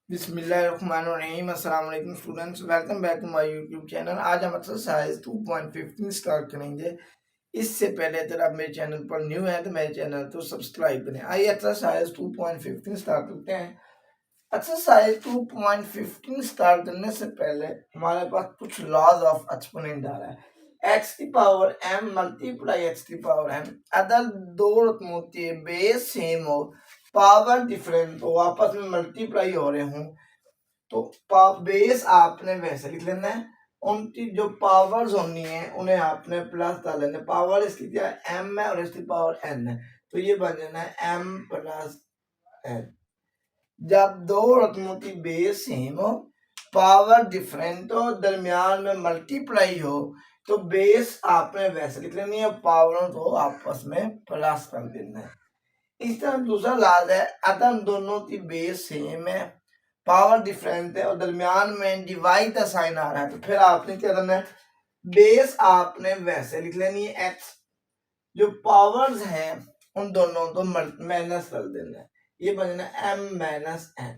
बिस्मिल्लाहिर्रहमानिर्रहीम। अस्सलाम वालेकुम students, welcome back to my YouTube channel. आज हम एक्सरसाइज 2.15 स्टार्ट करेंगे। इससे पहले अगर आप मेरे चैनल पर न्यू हैं तो मेरे चैनल को सब्सक्राइब करें। आइए एक्सरसाइज 2.15 स्टार्ट करते हैं। एक्सरसाइज 2.15 स्टार्ट करने से पहले हमारे पास कुछ लॉज ऑफ एक्सपोनेंट आ रहा है। एक्स की पावर m मल्टीप्लाई एक्स की पावर m अगर दो रकमों के बेस सेम हो, पावर डिफरेंट हो, आपस में मल्टीप्लाई हो रहे हों, तो बेस आपने वैसे लिख लेना है। उनकी जो पावर्स होनी है उन्हें आपने प्लस डाल लेना है। पावर इसकी क्या है, m है और इसकी पावर n है, तो ये बन जाना है m प्लस n। जब दो रकमों की बेस सेम हो, पावर डिफरेंट हो, दरमियान में मल्टीप्लाई हो, तो बेस आपने वैसे लिख लेनी है, पावरों को आपस में प्लस कर देना है। इस तरह दूसरा लाज है, अगर दोनों की बेस सेम है, पावर डिफरेंट है और दरमियान में डिवाइड का साइन आ रहा है, तो फिर आपने क्या करना है, बेस आपने वैसे लिख लेनी है x, जो पावर्स हैं उन दोनों को माइनस कर देना है, ये बनना m माइनस n।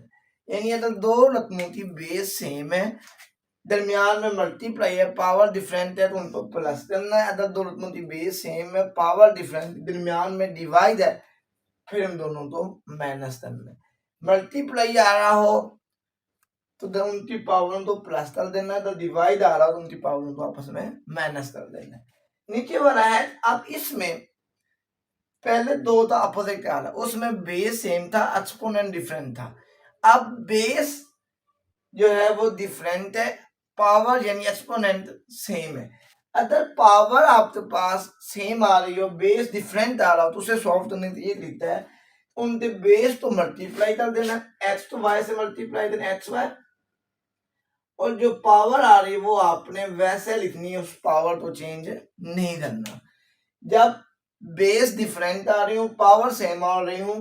यानी अगर दो रकमों की बेस सेम है, दरमियान में मल्टीप्लाई है, पावर डिफरेंट है, तो उनको प्लस करना है। अगर दो रकमों की बेस सेम है, पावर डिफरेंट, दरमियान में डिवाइड है, फिर इन दोनों को माइनस करना है। मल्टीप्लाई आ रहा हो तो उनकी पावरों को प्लस कर देना है, तो डिवाइड आ रहा हो तो उनकी पावरों को आपस में माइनस कर देना है। नीचे वाला है, अब इसमें पहले दो था अपोजिट का, उसमें बेस सेम था, एक्सपोनेंट डिफरेंट था। अब बेस जो है वो डिफरेंट है, पावर यानी एक्सपोनेंट सेम है। अगर पावर आपके पास सेम आ रही हो, बेस डिफरेंट आ रहा हो, तो उसे सॉल्व करने के लिए लिखता है उनके बेस तो मल्टीप्लाई कर देना, एक्स तो वाई से मल्टीप्लाई देना, एक्स वाई, और जो पावर आ रही है वो आपने वैसे लिखनी है, उस पावर को चेंज नहीं करना। जब बेस डिफरेंट आ रही हूँ, पावर सेम आ रही हूँ,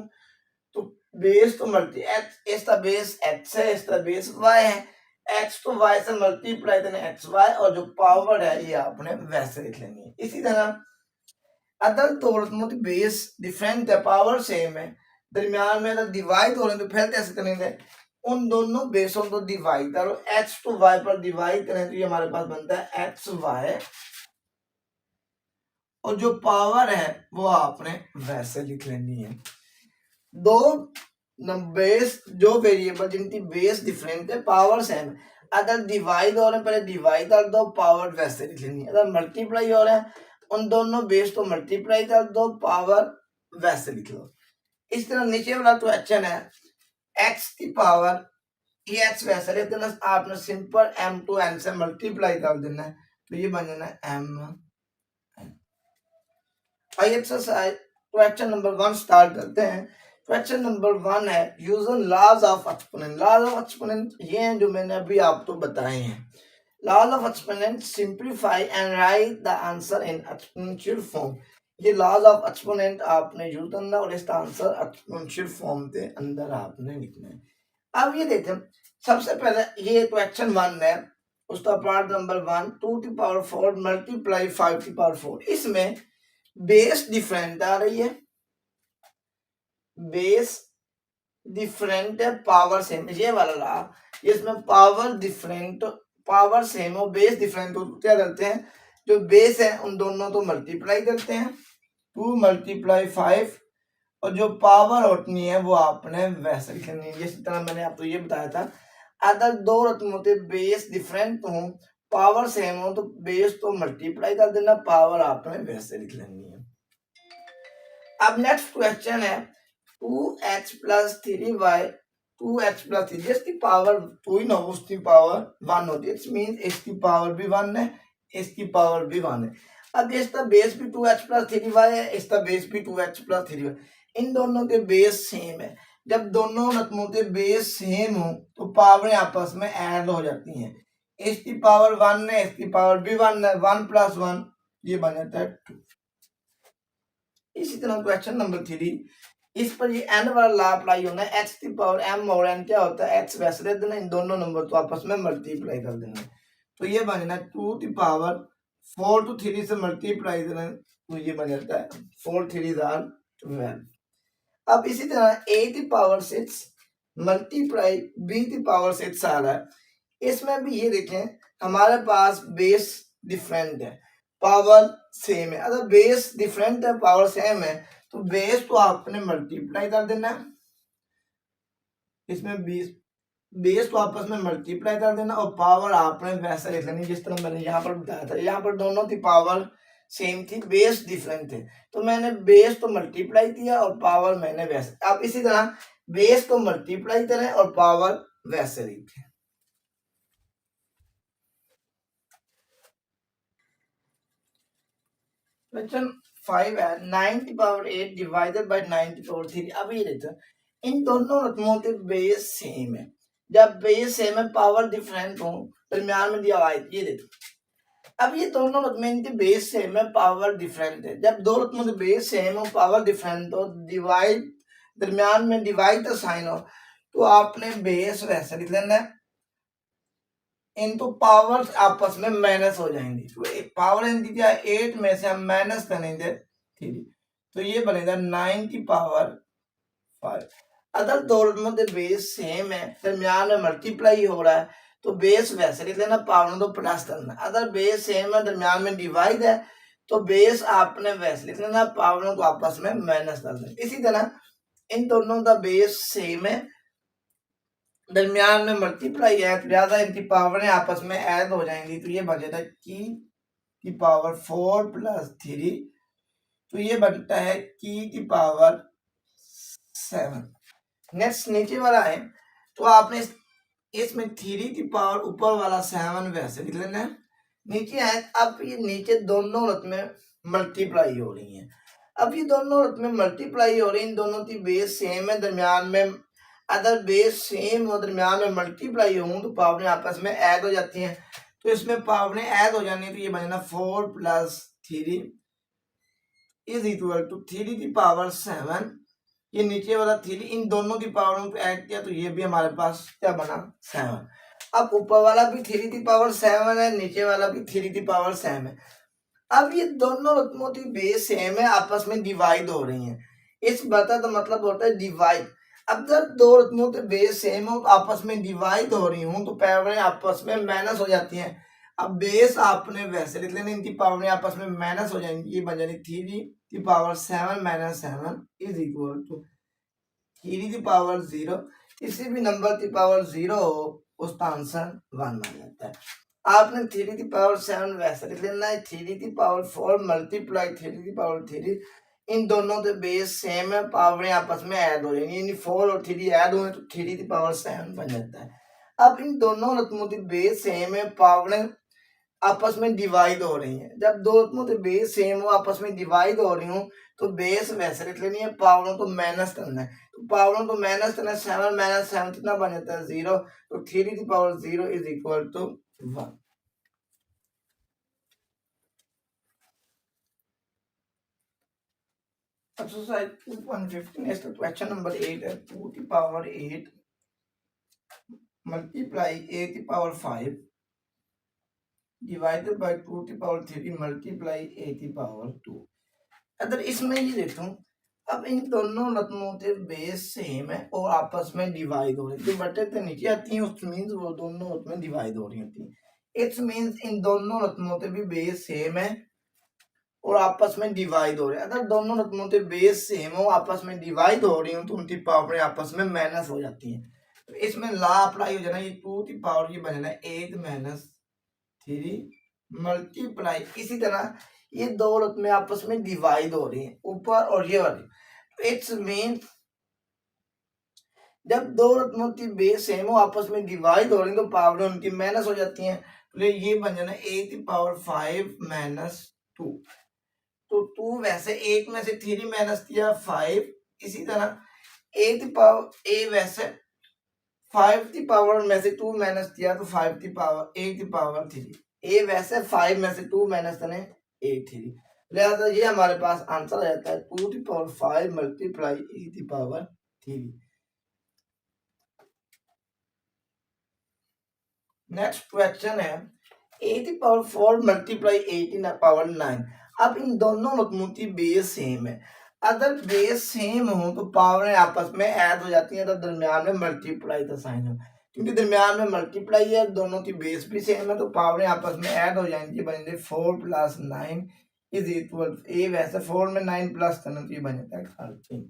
तो बेस तो मल्टी एक्स, इसका बेस एक्स है, इसका बेस वाई है, एक्स तो वाई से मल्टीप्लाई देना एक्स वाई, और जो पावर है ये आपने वैसे लिख लेनी है। इसी तरह अदर दो रकमों की बेस डिफरेंट है, पावर सेम है, दरमियान में अगर डिवाइड हो रहे हैं तो फिर कैसे करेंगे, उन दोनों बेसों को डिवाइड करो, x टू y पर डिवाइड करें तो ये हमारे पास बनता है एक्स वाई, और जो पावर है वो आपने वैसे लिख लेनी है। दो बेस, जो वेरिएबल जिनकी बेस डिफरेंट है, पावर सेम, अगर डिवाइड हो रहे हैं पहले डिवाइड कर दो, पावर वैसे लिख लेनी है। अगर मल्टीप्लाई हो रहे हैं, उन दोनों बेस को मल्टीप्लाई कर दो, पावर वैसे लिख लो। इस तरह नीचे वाला तो क्वेश्चन है, x की पावर, ये x वैसे लिख देना, आपने सिंपल m टू n से मल्टीप्लाई कर देना है, तो ये बन जाना है m। आइए एक्सरसाइज क्वेश्चन नंबर 1 स्टार्ट करते हैं। क्वेश्चन नंबर 1 है, using laws of exponent. Laws of exponent ये हैं जो मैंने अभी आपको बताए हैं। Laws of exponent, simplify and write the answer in exponential form. ये लॉज ऑफ एक्सपोनेंट आपने यूज करना और इसका आंसर एक्सपोनेंशियल फॉर्म के अंदर आपने लिखना है। अब ये देखते हैं, सबसे पहले ये क्वेश्चन 1 है, उसका पार्ट नंबर 1, 2 की पावर 4 मल्टीप्लाई 5 की पावर 4। इसमें बेस डिफरेंट आ रही है, बेस डिफरेंट है, पावर सेम, ये वाला रहा। इसमें पावर डिफरेंट, पावर सेम हो, बेस डिफरेंट हो, क्या करते हैं, जो बेस है उन दोनों को मल्टीप्लाई करते हैं, 2 मल्टीप्लाई 5, और जो पावर होती है वो आपने वैसे लिखनी है। जिस तरह मैंने आपको ये बताया था, अगर दो रकमों के बेस डिफरेंट हो, पावर सेम हो, तो बेस तो मल्टीप्लाई कर देना, पावर आपने वैसे लिख लेनी है। अब नेक्स्ट क्वेश्चन है, 2x plus 3y, 2x plus 3, जिसकी पावर 2 ही ना हो उसकी पावर 1 होती है, इट मींस इसकी पावर भी 1 है, इसकी पावर भी 1 है। अब इसका बेस भी 2x प्लस 3y है, इसका बेस भी 2x प्लस 3y, इन दोनों के बेस सेम है। जब दोनों रकमों के बेस सेम हो तो पावरें आपस में ऐड हो जाती हैं, इसकी पावर 1 है, इसकी पावर भी 1 है, 1 प्लस 1 ये बन जाता है 2। इसी तरह क्वेश्चन नंबर 3, इस पर ये n वाला लॉ अप्लाई होना है, x की पावर m और n क्या होता है, x वैसे रख देना, इन दोनों नंबर को आपस में मल्टीप्लाई कर देना, तो ये बन जाना 2 की पावर 4 to 3 से मल्टीप्लाई देना, तो ये बन जाता है 4 3 12। अब इसी तरह 8 की पावर 6 मल्टीप्लाई बी की पावर 6 आ रहा है। इसमें भी ये देखें हमारे पास बेस डिफरेंट है, पावर सेम है। अगर बेस डिफरेंट है, पावर सेम है, तो बेस तो आपने मल्टीप्लाई कर देना है, इसमें बेस तो आपस में मल्टीप्लाई कर देना, और पावर आपने वैसे लिख लेनी जिस तरह मैंने यहाँ पर बताया था। यहाँ पर दोनों की पावर सेम थी, बेस डिफरेंट थे, तो मैंने बेस तो मल्टीप्लाई किया और पावर मैंने वैसे। अब इसी तरह बेस को मल्टीप्लाई करें और पावर वैसे लिखें। क्वेश्चन 5 है 9 की पावर 8 डिवाइडेड बाय 9 की पावर 3। अब ये देखो इन दोनों रकमों के बेस सेम है। जब बेस सेम है, पावर डिफरेंट हो, दरमियान में दिया हुआ है, ये देखो। अब ये दोनों रकमें इनके बेस सेम है, पावर डिफरेंट है। जब दो रकमों के बेस सेम हो, पावर डिफरेंट हो, डिवाइड दरमियान में डिवाइड का साइन हो, तो आपने बेस वैसे लिख लेना है, इनको पावर्स आपस में माइनस हो जाएंगी। तो पावर इनकी क्या है, 8 में से हम माइनस करेंगे 3, तो ये बनेगा 9 की पावर 5। अगर दोनों के बेस सेम है, दरमियान में मल्टीप्लाई हो रहा है, तो बेस वैसे लिख लेना, पावर तो प्लस करना। अगर बेस सेम है, दरमियान में डिवाइड है, तो बेस आपने वैसे लिख लेना, पावर को आपस में माइनस कर देना। इसी तरह इन दोनों का बेस सेम है, दरमियान में मल्टीप्लाई है, तो ज्यादा इनकी पावर आपस में ऐड हो जाएंगी, तो ये बन जाता है की पावर 4 प्लस 3, तो ये बनता है की पावर 7। नेक्स्ट नीचे वाला है, तो आपने इसमें 3 की पावर ऊपर वाला 7 वैसे लिख लेना है। नीचे है, अब ये नीचे दोनों रकमें मल्टीप्लाई हो रही हैं। अब ये दोनों रकमें मल्टीप्लाई हो रही हैं, इन दोनों की बेस सेम है, दरमियान में अगर बेस सेम हो, दरमियान में मल्टीप्लाई हो, तो पावरें आपस में ऐड हो जाती हैं। तो इसमें पावरें ऐड हो जानी, तो ये बनेगा 4 प्लस 3 इज इक्वल टू 3 की पावर 7। ये नीचे वाला 3 इन दोनों की पावरों को ऐड किया, तो ये भी हमारे पास क्या बना 7। अब ऊपर वाला भी 3 की पावर 7 है, नीचे वाला भी 3 की पावर 7 है। अब ये दोनों रकमों की बेस सेम है, आपस में डिवाइड हो रही हैं। इस बता तो मतलब होता है डिवाइड। अब जब दो रकमों के बेस सेम हो, तो आपस में डिवाइड हो रही हूँ, तो पावरें आपस में माइनस हो जाती हैं। अब बेस आपने वैसे लिख लेना, इनकी पावरें आपस में माइनस हो जाएंगी, ये बन जाएगी 3 की पावर 7 माइनस 7 इज इक्वल टू 3 की पावर 0। किसी भी नंबर की पावर 0 हो, उसका आंसर 1 बन जाता है। आपने 3 की पावर 7 वैसे लिख लेना है, 3 की पावर 4 मल्टीप्लाई 3 की पावर 3, इन दोनों के बेस सेम है, पावरें आपस में ऐड हो जाएंगी, यानी 4 और 3 ऐड हुए तो 3 की पावर 7 बन जाता है। अब इन दोनों रकमों की बेस सेम है, पावरें आपस में डिवाइड हो रही हैं। जब दो रकमों के बेस सेम हो, आपस में डिवाइड हो रही हूँ, तो बेस वैसे लिख लेनी है, पावरों को माइनस करना है। तो पावरों को माइनस करना है, 7 माइनस 7 कितना बन जाता है 0, तो 3 की power 0 is equal to 1। Exercise 2.15 is the question number 8 है 2 की पावर 8 मल्टीप्लाई a की पावर 5 डिवाइडेड बाय 2 की पावर 3 मल्टीप्लाई a की पावर 2। अगर इसमें ये देखो, अब इन दोनों रकमों के बेस सेम है और आपस में डिवाइड हो रही है, जो बटे तो नीचे आती हैं, उस मीन्स वो दोनों रकमें डिवाइड हो रही होती हैं। इट्स मीन्स इन दोनों रकमों के भी बेस सेम है और आपस में डिवाइड हो रहे हैं। अगर दोनों रकमों के बेस सेम हो, आपस में डिवाइड हो रही हो, तो उनकी पावरें आपस में माइनस हो जाती हैं। तो इसमें ला अप्लाई हो जाना, ये 2 की पावर ये बनना 8 माइनस 3 मल्टीप्लाई। इसी तरह ये दो रकमें आपस में डिवाइड हो रही हैं, ऊपर और ये वाली। इट्स मीन जब दो रकमों की बेस सेम हो, आपस में डिवाइड हो रही है, तो पावरें उनकी माइनस हो जाती हैं। तो ये बन जाना 8 की पावर 5 माइनस 2। तो 2 वैसे 8 में से 3 माइनस किया 5। इसी तरह ए की पावर ए वैसे 5 की पावर में से 2 माइनस किया, तो 5 की पावर ए की पावर 3। ए वैसे 5 में से 2 माइनस करें 3, लिहाजा ये हमारे पास आंसर आ जाता है 2 की पावर 5 मल्टीप्लाई ए की पावर 3। नेक्स्ट क्वेश्चन है ए की पावर 4 मल्टीप्लाई 8 की पावर 9। अब इन दोनों रकमों की बेस सेम है। अगर बेस सेम हो तो पावर आपस में ऐड हो जाती है, तो दरमियान में मल्टीप्लाई का साइन हो, क्योंकि दरमियान में मल्टीप्लाई है, दोनों की बेस भी सेम है, तो पावर आपस में ऐड हो जाएंगी, बनेंगे 4 + 9 इज इक्वल ए, वैसे 4 में 9 प्लस करना तो ये बन जाता है 13।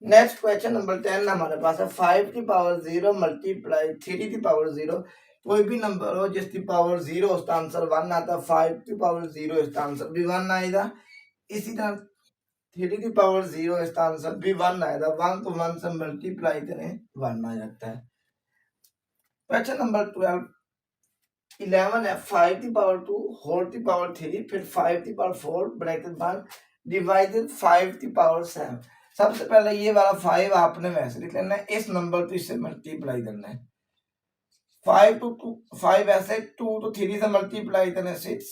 नेक्स्ट क्वेश्चन नंबर 10 हमारे पास है 5 की पावर 0 मल्टीप्लाई 3 की पावर 0। कोई भी नंबर हो जिसकी पावर 0 उसका आंसर 1 आता है, 5 की पावर 0 इसका आंसर भी 1 आएगा। इसी तरह 3 की पावर 0 इसका आंसर भी 1 आएगा। 1 को 1 से मल्टीप्लाई करें 1 आ जाता है। क्वेश्चन नंबर 11 है 5 की पावर 2 होल की पावर 3 फिर 5 की पावर 4 ब्रैकेट 1 डिवाइडेड 5 की पावर 7। सबसे पहले ये वाला 5 आपने वैसे लिख लेना है, इस नंबर को इससे मल्टीप्लाई करना है। 5 to 2 5 ऐसे 2 to 3 से मल्टीप्लाई करें 6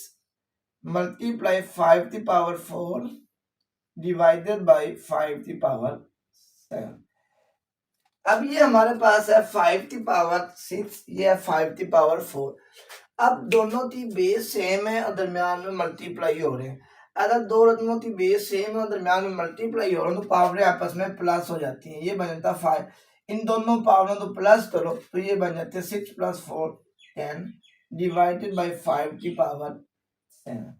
मल्टीप्लाई 5 की पावर 4 डिवाइडेड बाय 5 की पावर 7। अब ये हमारे पास है 5 की पावर 6, ये है 5 की पावर 4। अब दोनों की बेस सेम है और दरमियान में मल्टीप्लाई हो रहे हैं। अगर दो रकमों की बेस सेम है और दरमियान में मल्टीप्लाई हो रहे हैं तो पावरें आपस में प्लस हो जाती हैं। ये बन जाता है 5, इन दोनों पावरों को प्लस करो तो ये बन जाते हैं 6 + 4 10 डिवाइडेड बाय 5 की पावर 7।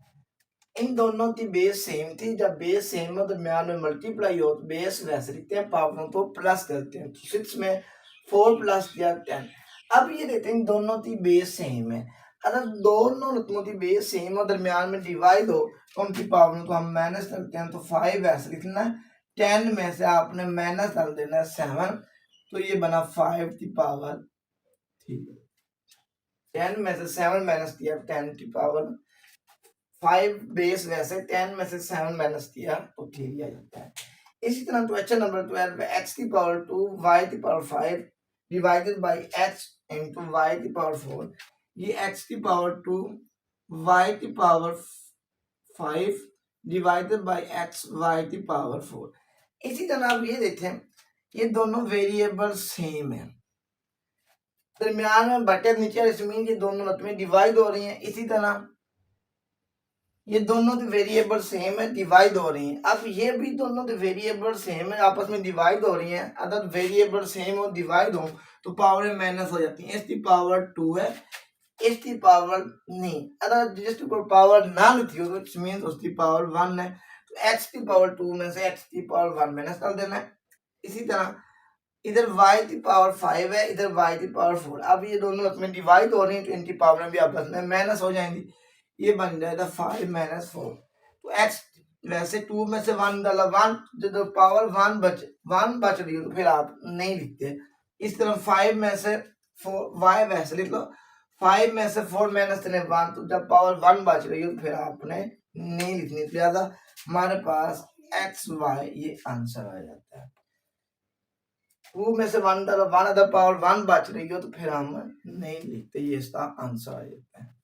इन दोनों की बेस सेम थी, जब बेस सेम हो दरमियान में मल्टीप्लाई हो तो बेस वैसे लिखते हैं, पावरों को प्लस करते हैं। 6 में 4 + किया 10। अब ये देते हैं दोनों की बेस सेम है। अगर दोनों रकमों की बेस सेम हो दरमियान में डिवाइड हो तो उनकी पावरों को हम माइनस करते हैं, तो 5 ऐसे लिखना है, 10 में से आपने माइनस कर देना है 7, तो ये बना 5 की पावर 3। 10 में से 7 माइनस किया 10 की पावर 5 बेस वैसे 10 में से 7 माइनस किया तो 3 आ जाता है। इसी तरह क्वेश्चन नंबर 12 x की पावर 2 y की power 5 divided by h into y की पावर 4। ये x की पावर 2 y की power 5 divided by x y की पावर 4। इसी तरह आप ये देखें, ये दोनों वेरिएबल सेम है, दरमियान में बटे नीचे इसमें ये दोनों रकमें डिवाइड हो रही हैं। इसी तरह ये दोनों के वेरिएबल सेम है, डिवाइड हो रही हैं। अब ये भी दोनों के वेरिएबल सेम है, आपस में डिवाइड हो रही हैं। अगर वेरिएबल सेम हो डिवाइड हो तो पावर माइनस हो जाती है। इसकी पावर 2 है, इसकी पावर नहीं, अगर जिसकी पावर ना लिखी हो तो इट मींस उसकी पावर 1 है, तो x की पावर 2 में से x की पावर 1 माइनस कर देना है। इसी तरह इधर y की पावर 5 है, इधर y की पावर 4। अब ये दोनों रकमें डिवाइड हो रही हैं तो इनकी पावर भी आपस में माइनस हो जाएंगी, ये बन जाएगा 5 - 4। तो x वैसे 2 में से 1 डाला 1, जो पावर 1 बच रही हो तो फिर आप नहीं लिखते। इस तरह 5 में से 4 y वैसे लिख लो, 5 में से 4 माइनस करें 1, तो जब पावर 1 बच रही हो तो फिर आपने नहीं लिखनी, तो लिहाजा हमारे पास x y ये आंसर आ जाता है। 2 में से 1 डाला 1, अगर पावर 1 बच रही हो तो फिर हम नहीं लिखते, ये इसका आंसर आ जाता है।